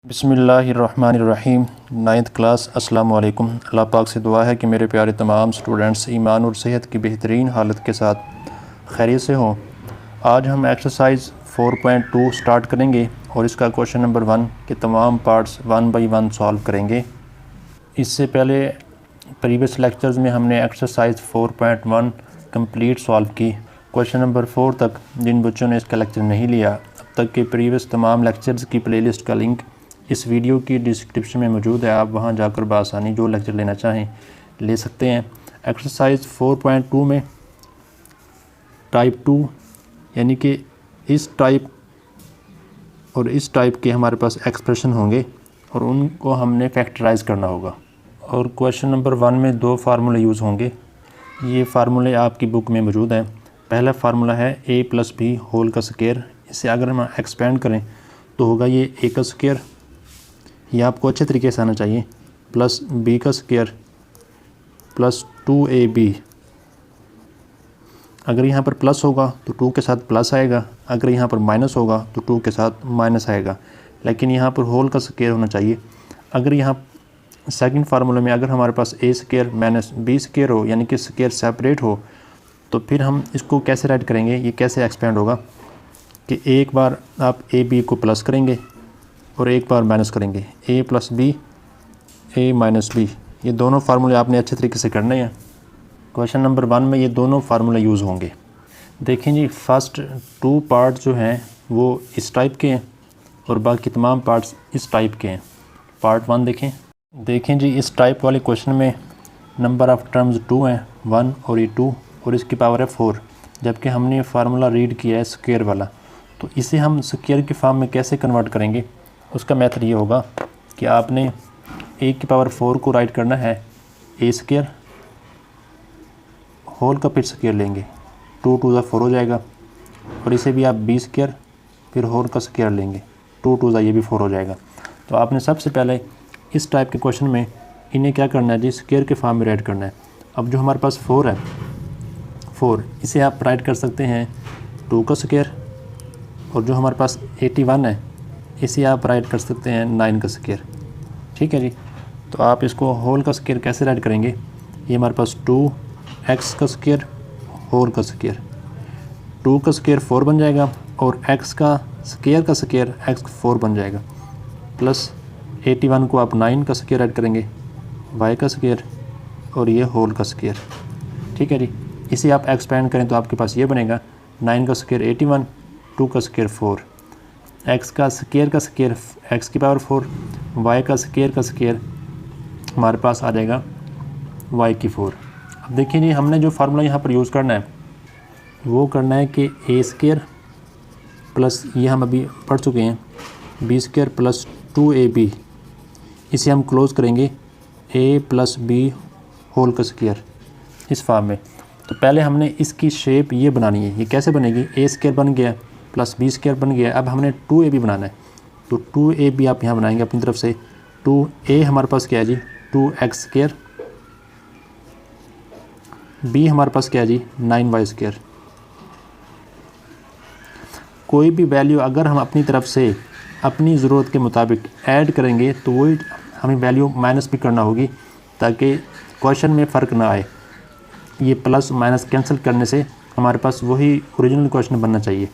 बिस्मिल्लाहिर्रहमानिर्रहीम। 9th class. अस्सलाम वालेकुम। अल्लाह पाक से दुआ है कि मेरे प्यारे तमाम स्टूडेंट्स ईमान और सेहत की बेहतरीन हालत के साथ खैरियत से हों। आज हम एक्सरसाइज 4.2 स्टार्ट करेंगे और इसका क्वेश्चन नंबर 1 के तमाम पार्ट्स 1 बाई 1 सॉल्व करेंगे। इससे पहले प्रीवियस लेक्चर्स में हमने एक्सरसाइज 4.1 कंप्लीट सॉल्व की। क्वेश्चन नंबर 4 तक जिन बच्चों ने इसका लेक्चर नहीं लिया, अब तक के प्रीवियस तमाम लेक्चर्स की प्लेलिस्ट का लिंक इस वीडियो की डिस्क्रिप्शन में मौजूद है। आप वहां जाकर बआसानी जो लेक्चर लेना चाहें ले सकते हैं। एक्सरसाइज 4.2 में टाइप 2 यानी कि इस टाइप और इस टाइप के हमारे पास एक्सप्रेशन होंगे और उनको हमने फैक्टराइज करना होगा। और क्वेश्चन नंबर 1 में 2 फार्मूले यूज़ होंगे। ये फार्मूले आपकी बुक में मौजूद हैं। पहला फार्मूला है a + b होल का स्क्वायर। इसे अगर हम एक्सपेंड करें तो होगा ये a का स्क्वायर, ये आपको अच्छे तरीके से आना चाहिए, प्लस b का स्क्वायर प्लस 2ab। अगर यहाँ पर प्लस होगा तो 2 के साथ प्लस आएगा, अगर यहाँ पर माइनस होगा तो 2 के साथ माइनस आएगा, लेकिन यहाँ पर होल का स्क्वायर होना चाहिए। अगर यहाँ सेकंड फार्मूले में अगर हमारे पास a square minus b square हो यानी कि स्क्वायर सेपरेट हो, तो फिर हम इसको कैसे राइट करेंगे, ये कैसे एक्सपेंड होगा कि एक बार आप ए बी को प्लस करेंगे और एक बार माइनस करेंगे, a + b a - b। ये दोनों फार्मूले आपने अच्छे तरीके से करने हैं। क्वेश्चन नंबर 1 में ये दोनों फार्मूले यूज़ होंगे। देखें जी, फर्स्ट 2 पार्ट जो हैं वो इस टाइप के हैं और बाकी तमाम पार्ट्स इस टाइप के हैं। पार्ट 1 देखें जी, इस टाइप वाले क्वेश्चन में नंबर ऑफ़ टर्म्स 2 हैं, 1 और ये 2 और इसकी पावर है 4, जबकि हमने फार्मूला रीड किया है स्क्वायर वाला। तो इसे हम स्क्वायर की फॉर्म में कैसे कन्वर्ट करेंगे, उसका मेथड ये होगा कि आपने a की पावर 4 को राइट करना है a स्क्वायर होल का फिर स्क्वायर लेंगे, 2 2 4 हो जाएगा, और इसे भी आप b स्क्वायर फिर होल का स्क्वायर लेंगे, 2 2 ये भी 4 हो जाएगा। तो आपने सबसे पहले इस टाइप के क्वेश्चन में इन्हें क्या करना है जी, स्क्वायर के फॉर्म में राइट करना है। अब जो हमारे पास 4 है, 4 इसे आप राइट कर सकते हैं 2 का स्क्वायर, और जो हमारे पास 81 है इसे आप राइट कर सकते हैं 9 का स्क्वायर। ठीक है जी। तो आप इसको होल का स्क्वायर कैसे राइट करेंगे, ये हमारे पास 2x का स्क्वायर होल का स्क्वायर, 2 का स्क्वायर 4 बन जाएगा और x का स्क्वायर x 4 बन जाएगा, प्लस 81 को आप 9 का स्क्वायर राइट करेंगे y का स्क्वायर और ये होल का स्क्वायर। ठीक है जी। इसे आप एक्सपेंड करें तो आपके पास ये बनेगा 9 का स्क्वायर 81, 2 का स्क्वायर 4, x का स्क्वायर x की पावर 4, y का स्क्वायर हमारे पास आ जाएगा y की 4। अब देखिए जी, हमने जो फार्मूला यहाँ पर यूज़ करना है वो करना है कि a स्क्वायर प्लस, ये हम अभी पढ़ चुके हैं, b स्क्वायर प्लस 2ab, इसे हम क्लोज़ करेंगे a + b होल का स्क्वायर इस फॉर्म में। तो पहले हमने इसकी शेप ये बनानी है। ये कैसे बनेगी, a स्क्वायर बन गया प्लस b स्क्वायर बन गया, अब हमने 2ab बनाना है। तो 2ab आप यहाँ बनाएंगे अपनी तरफ से। 2a हमारे पास क्या है जी, 2x स्क्वायर, b हमारे पास क्या है जी, 9y स्क्वायर। कोई भी वैल्यू अगर हम अपनी तरफ से अपनी ज़रूरत के मुताबिक ऐड करेंगे तो वही हमें वैल्यू माइनस भी करना होगी ताकि क्वेश्चन में फ़र्क ना आए। ये प्लस माइनस कैंसिल करने से हमारे पास वही ओरिजिनल क्वेश्चन बनना चाहिए।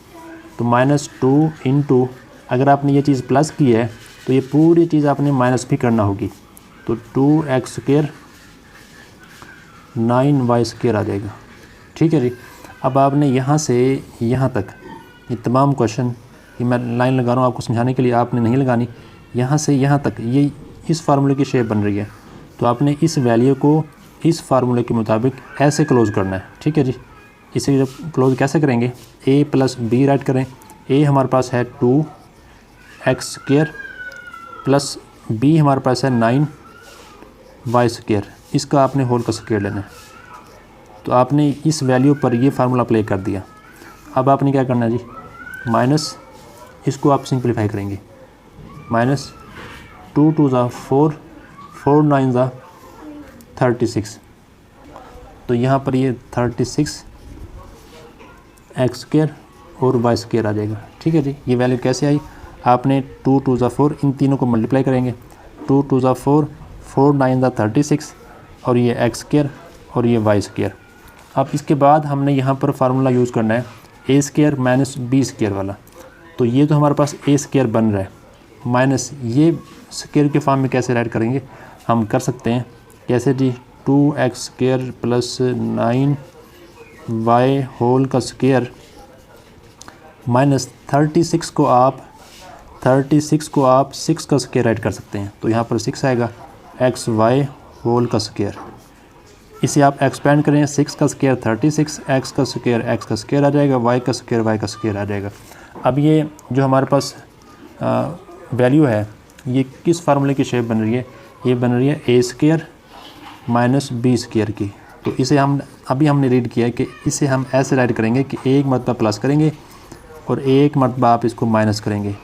तो -2 × अगर आपने ये चीज़ प्लस की है तो ये पूरी चीज़ आपने माइनस भी करना होगी। तो 2x स्क्वायर 9y स्क्वायर आ जाएगा। ठीक है जी। अब आपने यहाँ से यहाँ तक ये तमाम क्वेश्चन, ये मैं लाइन लगा रहा हूँ आपको समझाने के लिए, आपने नहीं लगानी, यहाँ से यहाँ तक ये इस फार्मूले की शेप बन रही है। तो आपने इस वैल्यू को इस फार्मूले के मुताबिक ऐसे क्लोज़ करना है। ठीक है जी। इसे जब क्लोज़ कैसे करेंगे, a + b राइट करें। a हमारे पास है 2x स्क्वायर प्लस b हमारे पास है 9y स्क्वायर, इसका आपने होल का स्क्वायर लेना है। तो आपने इस वैल्यू पर ये फार्मूला अप्लाई कर दिया। अब आपने क्या करना है जी, माइनस, इसको आप सिंप्लीफाई करेंगे, -2 2 4, 4 9 36। तो यहाँ पर ये 36 x स्क्वायर और वाई स्क्वायर आ जाएगा। ठीक है जी। ये वैल्यू कैसे आई, आपने 2 2 ज़ा 4 इन तीनों को मल्टीप्लाई करेंगे। 2 2 ज़ा 4, 4 9 ज़ा 36 और ये एक्स स्क्वायर और ये वाई स्क्वायर। अब इसके बाद हमने यहाँ पर फार्मूला यूज़ करना है a square minus b square वाला। तो ये तो हमारे पास ए स्क्वायर बन रहा है माइनस ये स्क्वायर के फॉर्म में कैसे राइट करेंगे हम कर सकते हैं कैसे जी, 2x square plus 9y whole का स्क्वायर माइनस 36 को आप 6 का स्क्वायर राइट कर सकते हैं। तो यहाँ पर 6 आएगा xy होल का स्क्वायर। इसे आप एक्सपेंड करें 6 का स्क्वायर 36, x का स्क्वायर आ जाएगा, y का स्क्वायर आ जाएगा। अब ये जो हमारे पास वैल्यू है ये किस फार्मूले की शेप बन रही है, ये बन रही है a square minus b square की। तो इसे हम अभी हमने रीड किया है कि इसे हम ऐसे राइट करेंगे कि एक मरतबा प्लस करेंगे और एक मरतबा आप इसको माइनस करेंगे।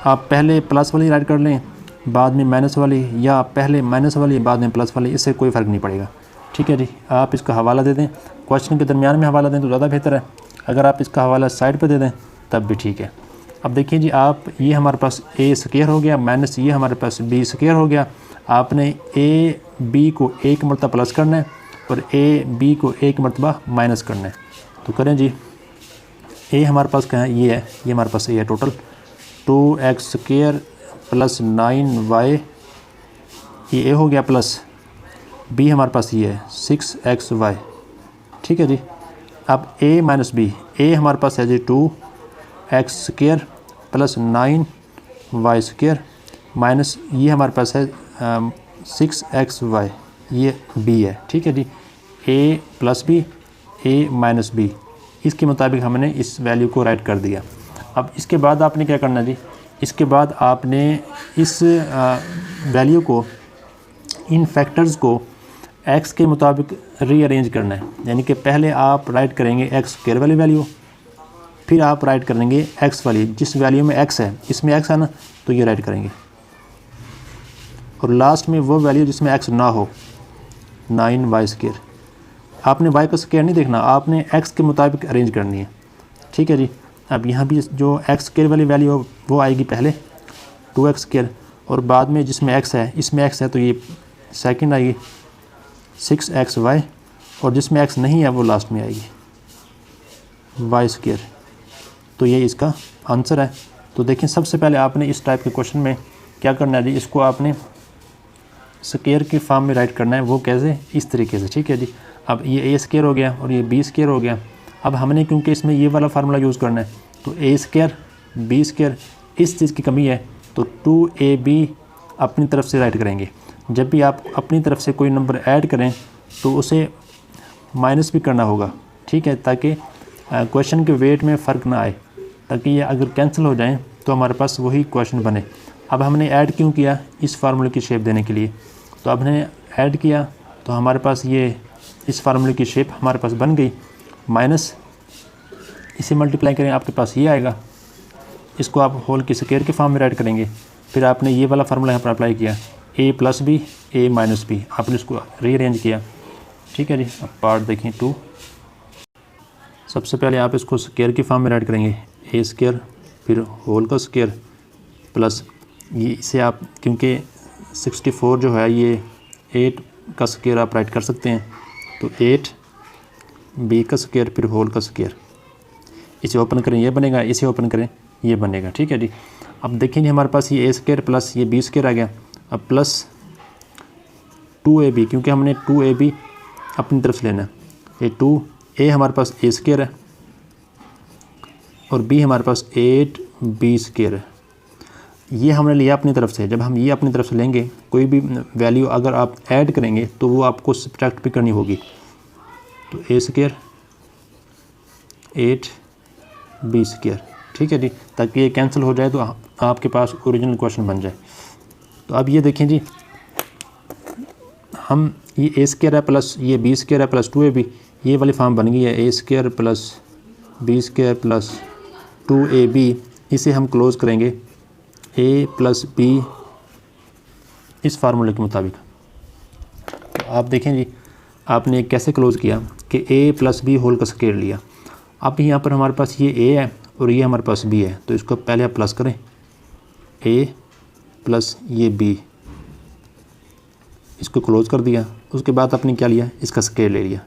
आप पहले प्लस वाली राइट कर लें बाद में माइनस वाली, या पहले माइनस वाली बाद में प्लस वाली, इससे कोई फ़र्क नहीं पड़ेगा। ठीक है जी, आप इसका हवाला दे दें, क्वेश्चन के दरमियान में हवाला दें तो ज़्यादा बेहतर है। अगर आप इसका हवाला साइड पर दे दें तब भी ठीक है। अब देखिए जी, आप ये हमारे पास ए स्क्वायर हो गया माइनस ये हमारे पास बी स्क्वायर हो गया। आपने ए बी को एक मरतबा प्लस करना है और ए बी को एक मरतबा माइनस करना है। तो करें जी, ए हमारे पास कहाँ है, ये है, ये हमारे पास ए है total 2x square plus 9y, ये ए हो गया, प्लस बी हमारे पास ये है 6xy। ठीक है जी, अब a माइनस बी, ए हमारे पास है जी 2x square plus 9y square minus ये हमारे पास है 6xy, ये b है। ठीक है जी, a plus B, a minus B, इसके मुताबिक हमने इस वैल्यू को राइट कर दिया। अब इसके बाद आपने क्या करना जी, इसके बाद आपने इस वैल्यू को, इन फैक्टर्स को x के मुताबिक रीअरेंज करना है। यानी कि पहले आप राइट करेंगे x स्क्वायर वाली वैल्यू, फिर आप राइट करेंगे x वाली, जिस वैल्यू में x है, इसमें x है ना तो ये राइट करेंगे, और लास्ट में वो वैल्यू जिसमें x ना हो 9y स्क्वायर। आपने y का स्क्वायर नहीं देखना, आपने x के मुताबिक अरेंज करनी है। ठीक है जी, अब यहाँ भी जो x स्क्वायर वाली वैल्यू हो वो आएगी पहले 2x स्क्वायर, और बाद में जिसमें x है, इसमें x है तो ये सेकंड आएगी 6xy, और जिसमें x नहीं है वो लास्ट में आएगी y स्क्वायर। तो ये इसका आंसर है। तो देखिए, सबसे पहले आपने इस टाइप के क्वेश्चन में क्या करना है जी, इसको आपने स्क्वायर की फॉर्म में राइट करना है। वो कैसे, इस तरीके से। ठीक है जी, अब ये a स्क्वायर हो गया और ये b स्क्वायर हो गया। अब हमने क्योंकि इसमें ये वाला फार्मूला यूज़ करना है तो a स्क्वायर b स्क्वायर, इस चीज़ की कमी है तो 2ab अपनी तरफ से राइट करेंगे। जब भी आप अपनी तरफ से कोई नंबर ऐड करें तो उसे माइनस भी करना होगा। ठीक है, ताकि क्वेश्चन के वेट में फ़र्क ना आए, ताकि ये अगर कैंसिल हो जाएं तो हमारे पास वही क्वेश्चन बने। अब हमने ऐड क्यों किया, इस फार्मूले की शेप देने के लिए। तो अब हमने ऐड किया तो हमारे पास ये इस फार्मूले की शेप हमारे पास बन गई, माइनस इसे मल्टीप्लाई करें आपके पास ये आएगा, इसको आप होल के स्क्वायर के फॉर्म में राइट करेंगे। फिर आपने ये वाला फार्मूला यहाँ पर अप्लाई किया, a plus B, a minus B, आपने इसको रीअरेंज किया। ठीक है जी, अब पार्ट देखें 2। सबसे पहले आप इसको स्क्वायर की फॉर्म में राइट करेंगे, a स्क्वायर फिर होल का स्क्वायर प्लस ये, इसे आप क्योंकि 64 जो है ये 8 का स्क्वायर आप राइट कर सकते हैं, तो 8 b का स्क्वायर फिर होल का स्क्वायर। इसे ओपन करें ये बनेगा, इसे ओपन करें ये बनेगा। ठीक है जी, अब देखेंगे हमारे पास ये a स्क्वायर प्लस ये b स्क्वायर आ गया। अब प्लस 2ab, क्योंकि हमने 2ab अपनी तरफ से लेना है। ये 2a हमारे पास a स्क्वायर है और b हमारे पास 8b स्क्वायर है। ये हमने लिया अपनी तरफ से। जब हम ये अपनी तरफ से लेंगे, कोई भी वैल्यू अगर आप ऐड करेंगे तो वो आपको सब्ट्रैक्ट भी करनी होगी। तो a स्क्वायर 8b स्क्वायर। ठीक है जी, ताकि ये कैंसिल हो जाए तो आपके पास ओरिजिनल क्वेश्चन बन जाए। तो अब ये देखें जी, हम ये a स्क्वायर है प्लस ये b स्क्वायर है प्लस 2ab, ये वाली फॉर्म बन गई है a square plus b square plus 2ab। इसे हम क्लोज़ करेंगे a प्लस b इस फार्मूले के मुताबिक। तो आप देखें जी, आपने कैसे क्लोज़ किया कि a प्लस b होल का स्क्वायर लिया। अब यहाँ पर हमारे पास ये a है और ये हमारे पास b है, तो इसको पहले आप प्लस करें ए प्लस ये बी, इसको क्लोज़ कर दिया। उसके बाद आपने क्या लिया, इसका स्क्वायर ले लिया,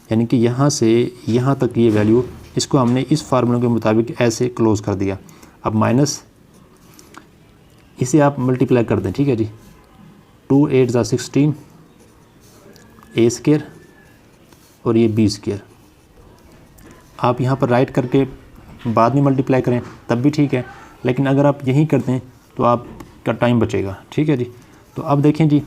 यानी कि यहाँ से यहाँ तक ये वैल्यू, इसको हमने इस फार्मूले के मुताबिक ऐसे क्लोज़ कर दिया। अब माइनस इसे आप मल्टीप्लाई कर दें, ठीक है जी। 2 8 ज़ा 16 ए स्क्वायर और ये बी स्क्वायर। आप यहाँ पर राइट करके बाद में मल्टीप्लाई करें तब भी ठीक है, लेकिन अगर आप यहीं करते हैं तो आपका टाइम बचेगा, ठीक है जी। तो अब देखें जी,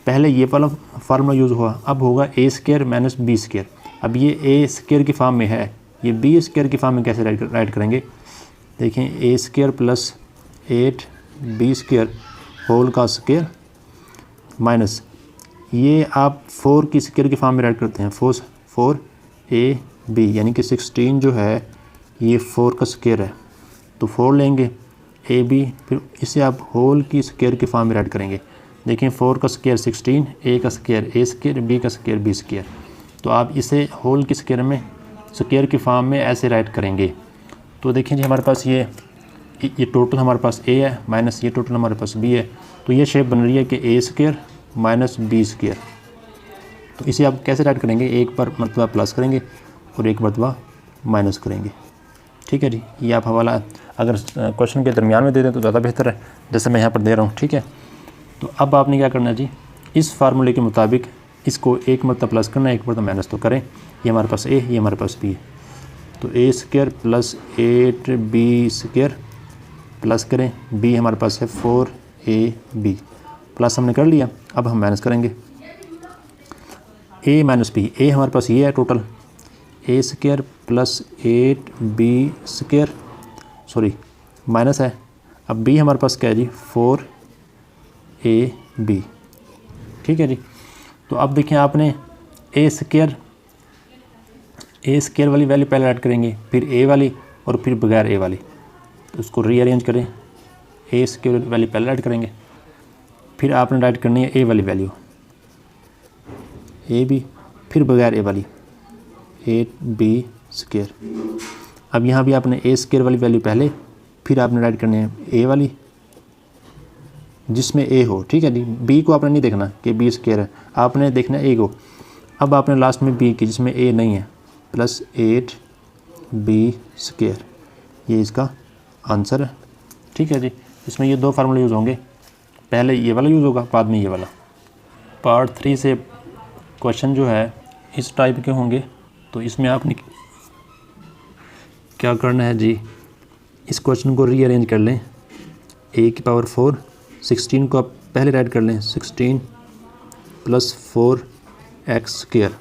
पहले ये वाला फार्मूला यूज़ हुआ, अब होगा ए स्क्वायर माइनस बी स्क्वायर। अब ये ए स्क्वायर की फॉर्म में है, ये बी स्क्वायर की फॉर्म में कैसे राइट करेंगे। देखें, a square plus 8 b square whole का स्क्वायर माइनस ये आप 4 की स्क्वायर की फॉर्म में राइट करते हैं, 4 ए बी, यानी कि 16 जो है ये 4 का स्क्वायर है, तो 4 लेंगे ए बी, फिर इसे आप होल की स्क्वायर की फॉर्म में राइट करेंगे। देखें, 4 का स्क्वायर 16, ए का स्क्वायर ए स्क्वायर, बी का स्क्वायर बी स्क्वायर। तो आप इसे होल की स्क्वायर की फॉर्म में ऐसे राइट करेंगे। तो देखें जी, हमारे पास ये टोटल हमारे पास ए है माइनस ये टोटल हमारे पास बी है, तो ये शेप बन रही है कि a square minus b square. तो इसे आप कैसे राइट करेंगे, एक पर मरतबा प्लस करेंगे और एक मरतबा माइनस करेंगे, ठीक है जी। ये आप हवाला अगर क्वेश्चन के दरमियान में दे दें तो ज़्यादा बेहतर है, जैसे मैं यहाँ पर दे रहा हूँ, ठीक है। तो अब आपने क्या करना है जी, इस फार्मूले के मुताबिक इसको एक मरतबा प्लस करना है, एक मरतबा माइनस तो करें। ये हमारे पास ए, ये हमारे पास बी है, तो a square plus 8 b square plus करें, बी हमारे पास है 4 ए बी, प्लस हमने कर लिया। अब हम माइनस करेंगे, ए माइनस बी, ए हमारे पास ये है total, a square plus 8 b square, sorry minus है। अब बी हमारे पास क्या है जी, 4 ए बी, ठीक है जी। तो अब देखें, आपने ए स्क्वायर वाली वैल्यू पहले ऐड करेंगे, फिर ए वाली और फिर बगैर ए वाली, तो उसको रीअरेंज करें। ए स्क्वायर वैल्यू पहले ऐड करेंगे, फिर आपने ऐड करनी है ए वाली वैल्यू ए बी, फिर बगैर ए वाली 8 बी स्क्वायर। अब यहाँ भी आपने ए स्क्वायर वाली वैल्यू पहले, फिर आपने ऐड करनी है ए वाली जिसमें ए हो, ठीक है जी। बी को आपने नहीं देखना कि बी स्क्वायर है, आपने देखना है ए को। अब आपने लास्ट में बी की जिसमें ए नहीं है, प्लस 8 बी स्क्वायर, ये इसका आंसर है, ठीक है जी। इसमें ये दो फार्मूले यूज़ होंगे, पहले ये वाला यूज़ होगा, बाद में ये वाला। पार्ट 3 से क्वेश्चन जो है इस टाइप के होंगे, तो इसमें आपने क्या करना है जी, इस क्वेश्चन को रीअरेंज कर लें। ए की पावर 4, 16 को आप पहले राइट कर लें, 16 प्लस 4 एक्स स्क्वायर,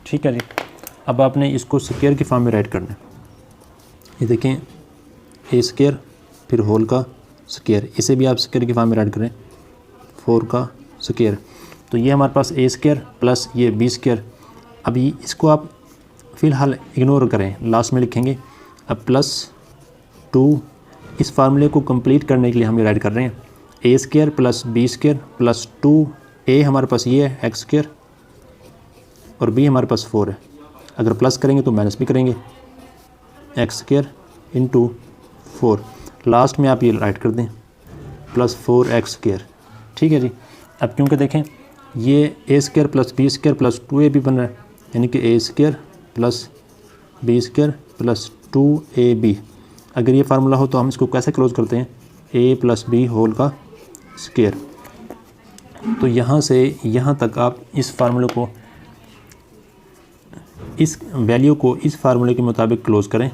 ठीक है जी। अब आपने इसको स्क्वायर की फॉर्म में राइट करना है। ये देखें, ए स्क्वायर फिर होल का स्क्वायर, इसे भी आप स्क्वायर की फॉर्म में राइट करें, 4 का स्क्वायर। तो ये हमारे पास ए स्क्वायर प्लस ये बी स्क्वायर। अभी इसको आप फ़िलहाल इग्नोर करें, लास्ट में लिखेंगे। अब प्लस 2, इस फार्मूले को कंप्लीट करने के लिए हम ये राइट कर रहे हैं, a square plus b square plus 2, a हमारे पास ये है एक्स स्क्वायर और बी हमारे पास 4 है। अगर प्लस करेंगे तो माइनस भी करेंगे, एक्स स्क्वायर इंटू 4, लास्ट में आप ये राइट कर दें प्लस 4 एक्स स्क्वायर, ठीक है जी। अब क्योंकि देखें, ये a square plus b square plus 2 a भी बन रहा है, यानी कि a square plus b square plus 2 a b. अगर ये फार्मूला हो तो हम इसको कैसे क्लोज करते हैं, ए प्लस बी होल का स्क्वायर। तो यहाँ से यहाँ तक आप इस फार्मूले को, इस वैल्यू को इस फार्मूले के मुताबिक क्लोज करें।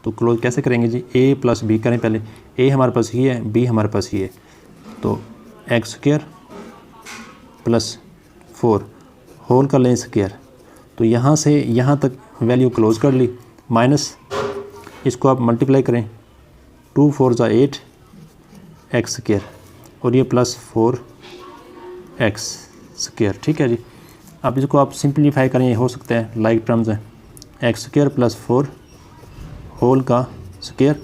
तो क्लोज कैसे करेंगे जी, ए प्लस बी करें पहले, ए हमारे पास ये है, बी हमारे पास ये है, तो एक्स स्क्वायर प्लस 4 होल का लें स्क्वायर। तो यहाँ से यहाँ तक वैल्यू क्लोज कर ली, माइनस इसको आप मल्टीप्लाई करें, 2 4 ज़ा 8 एक्स स्क्वायर और ये प्लस 4 एक्स स्क्वायर, ठीक है जी। अब इसको आप सिंप्लीफाई करें, ये हो सकता है लाइक टर्म्स है, एक्स स्क्वायर प्लस 4 होल का स्क्वायर।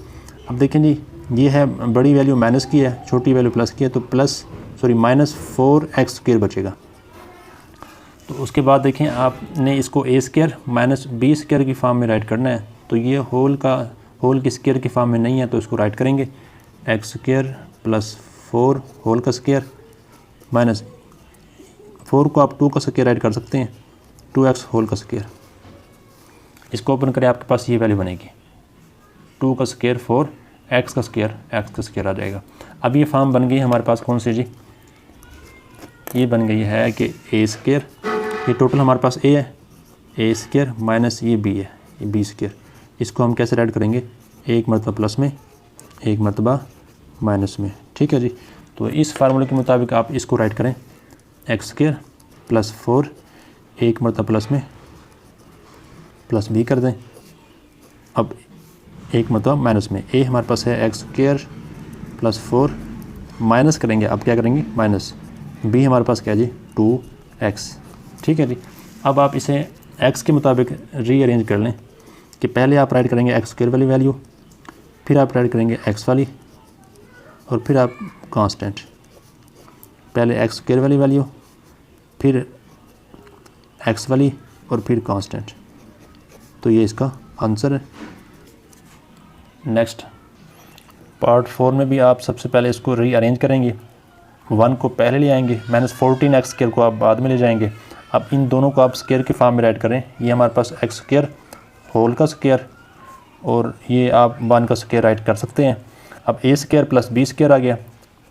अब देखें जी, ये है बड़ी वैल्यू माइनस की है, छोटी वैल्यू प्लस की है, तो माइनस 4 एक्स स्क्वायर बचेगा। तो उसके बाद देखें, आपने इसको ए स्क्वायर माइनस बी स्क्वायर की फॉर्म में राइट करना है। तो ये होल की स्क्वायर की फॉर्म में नहीं है, तो इसको राइट करेंगे एक्स स्क्वायर प्लस 4 होल का स्क्वायर माइनस 4 को आप 2 का स्क्वायर ऐड कर सकते हैं 2x होल का स्क्वायर। इसको ओपन करें, आपके पास ये वैल्यू बनेगी 2 का स्क्वायर 4 x का स्क्वायर आ जाएगा। अब ये फॉर्म बन गई हमारे पास कौन सी जी, ये बन गई है कि ए स्क्वायर, ये टोटल हमारे पास ए है, ए स्क्वायर माइनस ये बी है, ये बी स्क्वायर। इसको हम कैसे ऐड करेंगे, एक मरतबा प्लस में एक मरतबा माइनस में, ठीक है जी। तो इस फार्मूले के मुताबिक आप इसको राइट करें एक्स स्क्वायर प्लस 4 एक मरतबा प्लस में प्लस बी कर दें, अब एक मरतबा माइनस में। ए हमारे पास है एक्स स्क्वायर प्लस 4 माइनस करेंगे, अब क्या करेंगे माइनस, बी हमारे पास क्या है जी 2x, ठीक है जी। अब आप इसे x के मुताबिक रीअरेंज कर लें कि पहले आप राइट करेंगे एक्स स्क्वायर वाली वैल्यू, फिर आप राइट करेंगे x वाली और फिर आप कांस्टेंट, पहले एक्स स्क्वायर वाली वैल्यू फिर x वाली और फिर कांस्टेंट। तो ये इसका आंसर है। नेक्स्ट पार्ट 4 में भी आप सबसे पहले इसको रीअरेंज करेंगे, 1 को पहले ले आएंगे -14x स्क्वायर को आप बाद में ले जाएंगे। अब इन दोनों को आप स्क्वायर के फॉर्म में राइट करें, ये हमारे पास एक्स स्क्वायर होल का स्क्वायर और ये आप 1 का स्क्वायर राइट कर सकते हैं। अब ए स्क्वायर प्लस बी स्क्वायर आ गया,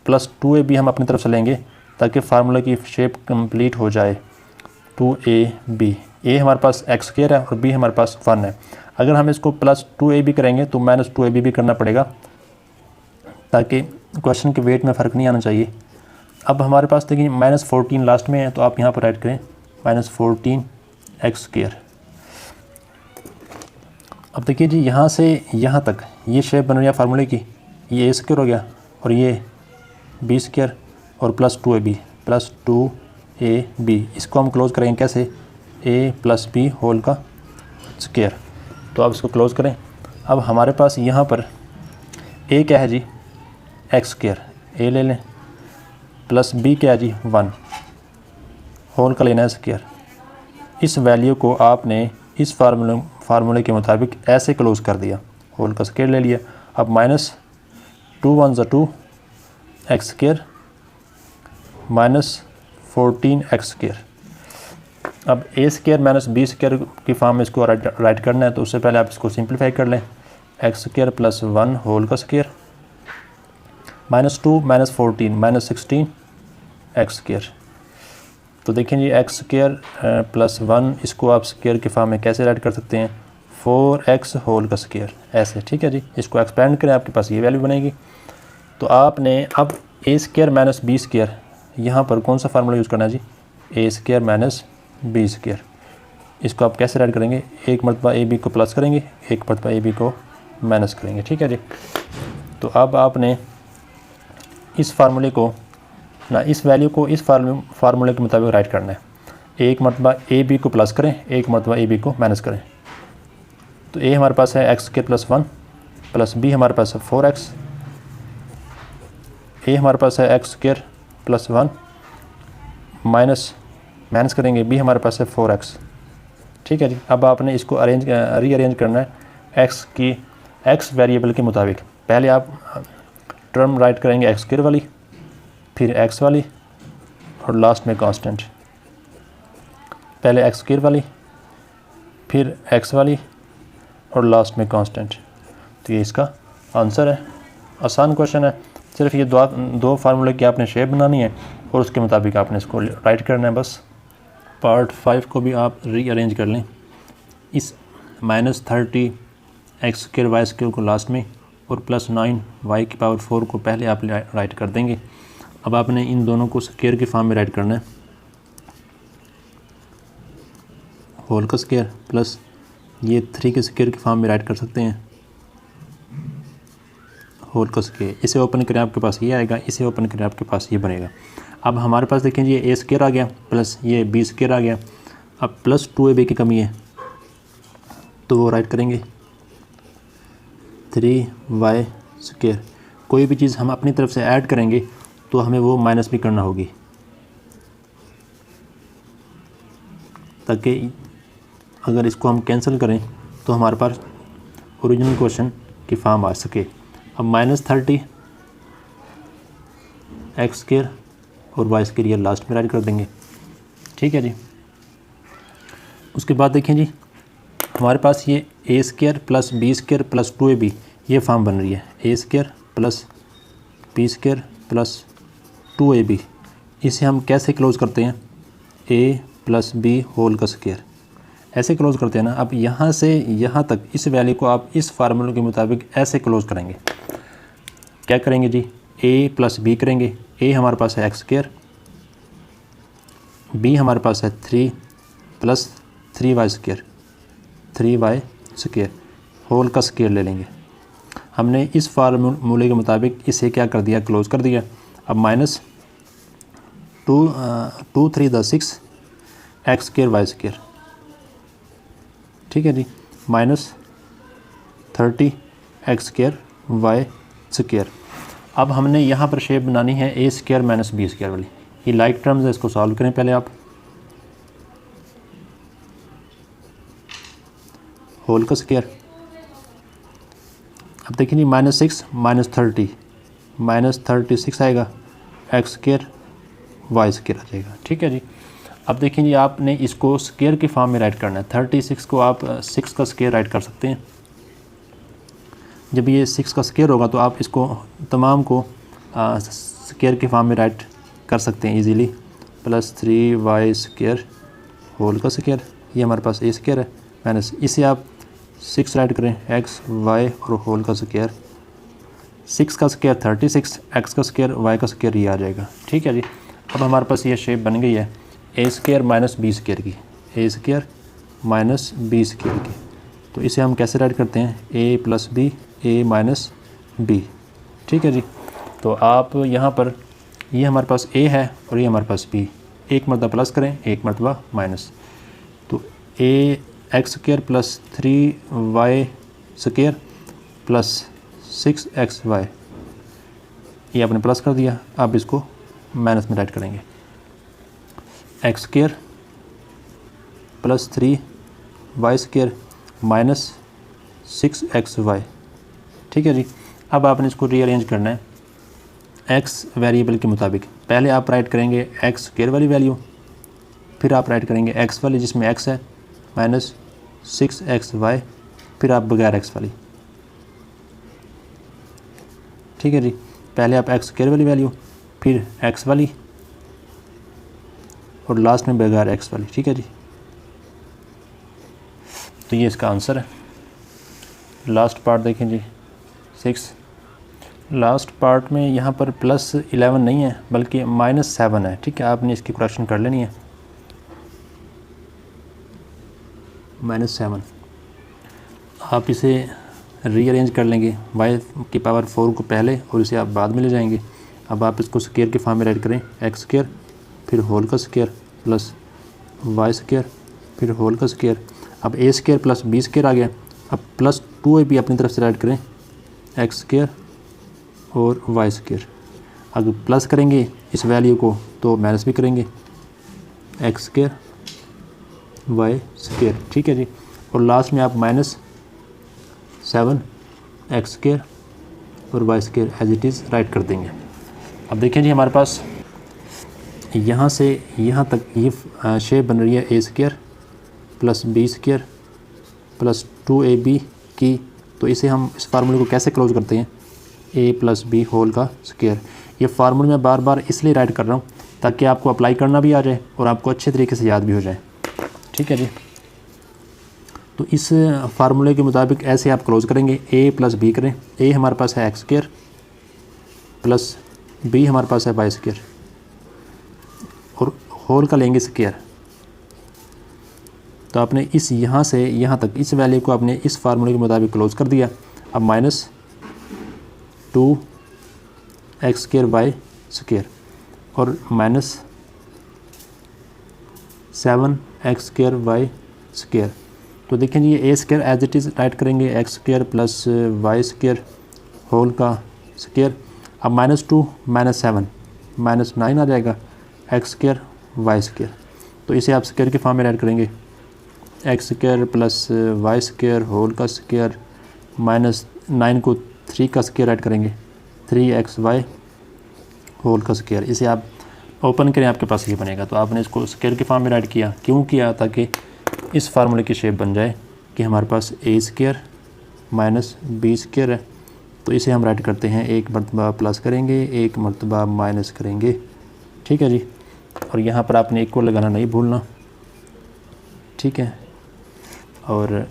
प्लस 2ab हम अपनी तरफ से लेंगे ताकि फार्मूला की शेप कंप्लीट हो जाए। 2ab, ए हमारे पास एक्स स्क्वायर है और बी हमारे पास 1 है। अगर हम इसको प्लस 2ab करेंगे तो -2ab भी करना पड़ेगा ताकि क्वेश्चन के वेट में फ़र्क नहीं आना चाहिए। अब हमारे पास देखिए -14 लास्ट में है, तो आप यहाँ पर राइट करें -14x स्क्वायर। अब देखिए जी यहाँ से यहाँ तक ये शेप बन रही है फार्मूले की, ये ए स्क्वायर हो गया और ये बी स्क्वायर और प्लस 2ab, इसको हम क्लोज़ करेंगे कैसे, a प्लस बी होल का स्क्वायर। तो आप इसको क्लोज़ करें। अब हमारे पास यहाँ पर a क्या है जी एक्स स्क्वायर, a ले लें, प्लस बी क्या है जी 1 होल का लेना है स्क्वायर। इस वैल्यू को आपने इस फार्मूले के मुताबिक ऐसे क्लोज़ कर दिया, होल का स्क्वायर ले लिया। अब -2 1 2 एक्स स्क्वायर -14x स्क्वायर। अब ए स्क्वायर माइनस बी स्क्वायर की फॉर्म में इसको राइट करना है, तो उससे पहले आप इसको सिंप्लीफाई कर लें, एक्स स्क्वायर प्लस 1 होल का स्क्वायर -2 -14 -16 एक्स स्क्वायर। तो देखें जी एक्स स्क्वायर प्लस 1 इसको आप स्क्वायर की फॉर्म में कैसे राइट कर सकते हैं, 4x होल का स्क्वायर ऐसे, ठीक है जी। इसको एक्सपेंड करें, आपके पास ये वैल्यू बनेगी। तो आपने अब ए स्क्वायर माइनस बी स्क्वायर, यहाँ पर कौन सा फार्मूला यूज़ करना है जी, ए स्क्वायर माइनस बी स्क्वायर। इसको आप कैसे राइट करेंगे, एक मरतबा ए बी को प्लस करेंगे, एक मरतबा ए बी को माइनस करेंगे, ठीक है जी। तो अब आपने इस फार्मूले को ना, इस वैल्यू को इस फार्मूले के मुताबिक राइट करना है। एक मरतबा ए बी को प्लस करें, एक मरतबा ए बी को माइनस करें। तो ए हमारे पास है x square plus 1 plus B हमारे पास है 4x, ए हमारे पास है एक्स स्क्वायर प्लस 1 माइनस करेंगे, बी हमारे पास है 4x, ठीक है जी। अब आपने इसको रीअरेंज करना है एक्स वेरिएबल के मुताबिक। पहले आप टर्म राइट करेंगे एक्स स्क्वायर वाली, फिर एक्स वाली और लास्ट में कांस्टेंट। पहले एक्स स्क्वायर वाली, फिर एक्स वाली और लास्ट में कांस्टेंट। तो ये इसका आंसर है। आसान क्वेश्चन है, सिर्फ ये दो फार्मूले की आपने शेप बनानी है और उसके मुताबिक आपने इसको राइट करना है बस। पार्ट 5 को भी आप रीअरेंज कर लें, इस -30 एक्स स्क्वायर वाई स्क्वायर को लास्ट में और +9 y की पावर 4 को पहले आप राइट कर देंगे। अब आपने इन दोनों को स्क्वायर के फॉर्म में राइट करना है, होल का स्क्वायर प्लस ये 3 के स्क्वायर के फॉर्म में राइट कर सकते हैं, होल का स्क्वायर। इसे ओपन करें, आपके पास ये आएगा, इसे ओपन करें, आपके पास ये बनेगा। अब हमारे पास देखें ये ए स्क्वायर आ गया प्लस ये बी स्क्वायर आ गया। अब प्लस 2ab की कमी है तो वो राइट करेंगे 3y स्क्वायर। कोई भी चीज़ हम अपनी तरफ से ऐड करेंगे तो हमें वो माइनस भी करना होगी, ताकि अगर इसको हम कैंसिल करें तो हमारे पास ओरिजिनल क्वेश्चन की फॉर्म आ सके। अब -30 एक्स स्क्वायर और वाई स्क्वायर ये लास्ट में राइट कर देंगे। ठीक है जी। उसके बाद देखें जी, हमारे पास ये a square plus b square plus 2ab ये फॉर्म बन रही है, a square plus b square plus 2ab। इसे हम कैसे क्लोज़ करते हैं, a प्लस बी होल का स्क्वायर, ऐसे क्लोज़ करते हैं ना। अब यहाँ से यहाँ तक इस वैल्यू को आप इस फार्मूले के मुताबिक ऐसे क्लोज़ करेंगे। क्या करेंगे जी, a प्लस बी करेंगे। a हमारे पास है एक्स स्क्वायर, b हमारे पास है 3 plus 3y square, 3y square whole का स्क्वायर ले लेंगे। हमने इस फार्मूले के मुताबिक इसे क्या कर दिया, क्लोज़ कर दिया। अब minus 2 3 × 6 x square y square. ठीक है जी, minus 30 x square y square. अब हमने यहाँ पर शेप बनानी है a square minus b square वाली। ये लाइक टर्म्स है, इसको सॉल्व करें पहले आप। होल का स्क्वायर, अब देखिए जी -6 -30 -36 आएगा, एक्स स्क्वायर वाई स्क्वायर आ जाएगा। ठीक है जी। अब देखिए जी, आपने इसको स्क्वायर की फॉर्म में राइट करना है। 36 को आप 6 का स्क्वायर राइट कर सकते हैं। जब ये 6 का स्क्वायर होगा तो आप इसको तमाम को स्क्वायर की फॉर्म में राइट कर सकते हैं easily. Plus 3y square whole का स्क्वायर, ये हमारे पास ए स्क्वायर है, माइनस इसे आप 6 राइट करें, एक्स वाई और होल का स्क्वायर। 6 का स्क्वायर 36, एक्स का स्क्वायर वाई का स्क्वायर ये आ जाएगा। ठीक है जी। अब हमारे पास ये शेप बन गई है a square minus b square की, ए स्क्वायर माइनस बी स्क्वायर की। तो इसे हम कैसे राइट करते हैं, ए प्लस बी, ए माइनस बी। ठीक है जी। तो आप यहाँ पर ये हमारे पास ए है और ये हमारे पास बी, एक मरतबा प्लस करें, एक मरतबा माइनस। तो a x square plus 3y square plus 6xy, ये आपने प्लस कर दिया। अब इसको माइनस में राइट करेंगे, x square plus 3y square minus 6xy। ठीक है जी। अब आपने इसको रीअरेंज करना है एक्स वेरिएबल के मुताबिक। पहले आप राइट करेंगे एक्स स्क्वायर वाली वैल्यू, फिर आप राइट करेंगे एक्स वाली जिसमें एक्स है माइनस 6xy, फिर आप बगैर एक्स वाली। ठीक है जी। पहले आप एक्स स्क्वायर वाली वैल्यू, फिर एक्स वाली और लास्ट में बगैर एक्स वाली। ठीक है जी। तो ये इसका आंसर है। लास्ट पार्ट देखें जी 6, लास्ट पार्ट में यहाँ पर +11 नहीं है बल्कि -7 है। ठीक है, आपने इसकी करेक्शन कर लेनी है, -7। आप इसे रीअरेंज कर लेंगे, y की पावर 4 को पहले और इसे आप बाद में ले जाएंगे। अब आप इसको स्क्वायर के फॉर्म में राइट करें, एक्स स्क्वायर फिर होल का स्क्वायर प्लस वाई स्क्वायर फिर होल का स्क्वायर। अब ए स्क्वायर प्लस बी स्क्वायर आ गया। अब प्लस 2ab अपनी तरफ से राइट करें, एक्स स्क्वायर और वाई स्क्वायर। अगर प्लस करेंगे इस वैल्यू को तो माइनस भी करेंगे, एक्स स्क्वायर वाई स्क्वायर। ठीक है जी। और लास्ट में आप -7 एक्स स्क्वायर और y square as it is write कर देंगे। अब देखें जी, हमारे पास यहाँ से यहाँ तक ये शेप बन रही है a square plus b square plus 2ab की। तो इसे हम इस फार्मूले को कैसे क्लोज करते हैं, a प्लस बी होल का स्क्वायर। ये फार्मूले मैं बार बार इसलिए राइट कर रहा हूँ ताकि आपको अप्लाई करना भी आ जाए और आपको अच्छे तरीके से याद भी हो जाए। ठीक है जी। तो इस फार्मूले के मुताबिक ऐसे आप क्लोज करेंगे, a प्लस बी करें। a हमारे पास है एक्स स्क्वायर प्लस b हमारे पास है वाई स्क्वायर और होल का लेंगे स्क्वायर। तो आपने इस यहाँ से यहाँ तक इस वैल्यू को आपने इस फार्मूले के मुताबिक क्लोज कर दिया। अब -2 एक्स स्क्वायर वाई स्क्वायर और -7 एक्स स्क्वायर वाई स्क्वायर। तो देखें जी, ये a square as it is write करेंगे, x square plus y square whole का स्क्वायर। अब -2 -7 -9 आ जाएगा, एक्स स्क्वायर वाई स्क्वायर। तो इसे आप स्क्वायर के फॉर्म में राइट करेंगे, x square plus y square whole का स्क्वायर -9 को 3 का स्क्वायर राइट करेंगे, 3xy होल का स्क्वायर, इसे आप ओपन करें आपके पास ये बनेगा। तो आपने इसको स्क्वायर के फॉर्म में राइट किया, क्यों किया? ताकि इस फार्मूले की शेप बन जाए कि हमारे पास ए स्क्वायर माइनस बी स्क्वायर है। तो इसे हम राइट करते हैं, एक मरतबा प्लस करेंगे, एक मरतबा माइनस करेंगे, ठीक है जी। और यहाँ पर आपने इक्वल लगाना नहीं भूलना, ठीक है। और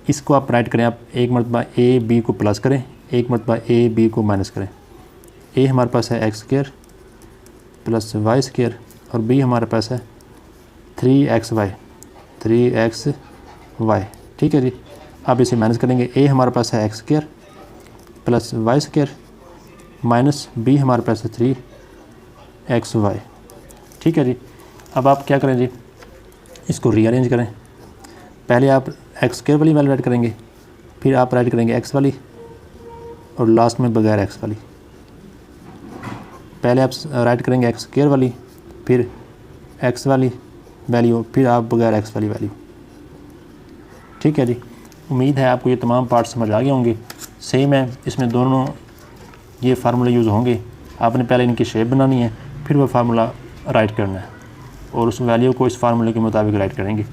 इसको आप राइट करें, आप एक मरतबा ए बी को प्लस करें, एक मरतबा ए बी को माइनस करें। ए हमारे पास है x square plus y square और बी हमारे पास है 3xy, ठीक है जी। अब इसे माइनस करेंगे, ए हमारे पास है x square plus y square minus B हमारे पास है 3xy, ठीक है जी। अब आप क्या करें जी, इसको रीअरेंज करें। पहले आप एक्स स्क्वायर वाली वैल्यू राइट करेंगे, फिर आप राइट करेंगे एक्स वाली और लास्ट में बगैर एक्स वाली। पहले आप राइट करेंगे एक्स स्क्वायर वाली, फिर एक्स वाली वैल्यू, फिर आप बगैर एक्स वाली वैल्यू, ठीक है जी। उम्मीद है आपको ये तमाम पार्ट समझ आ गए होंगे। सेम है, इसमें दोनों ये फार्मूले यूज़ होंगे। आपने पहले इनकी शेप बनानी है, फिर वो फार्मूला राइट करना है और उस वैल्यू को इस फार्मूले के मुताबिक राइट करेंगे।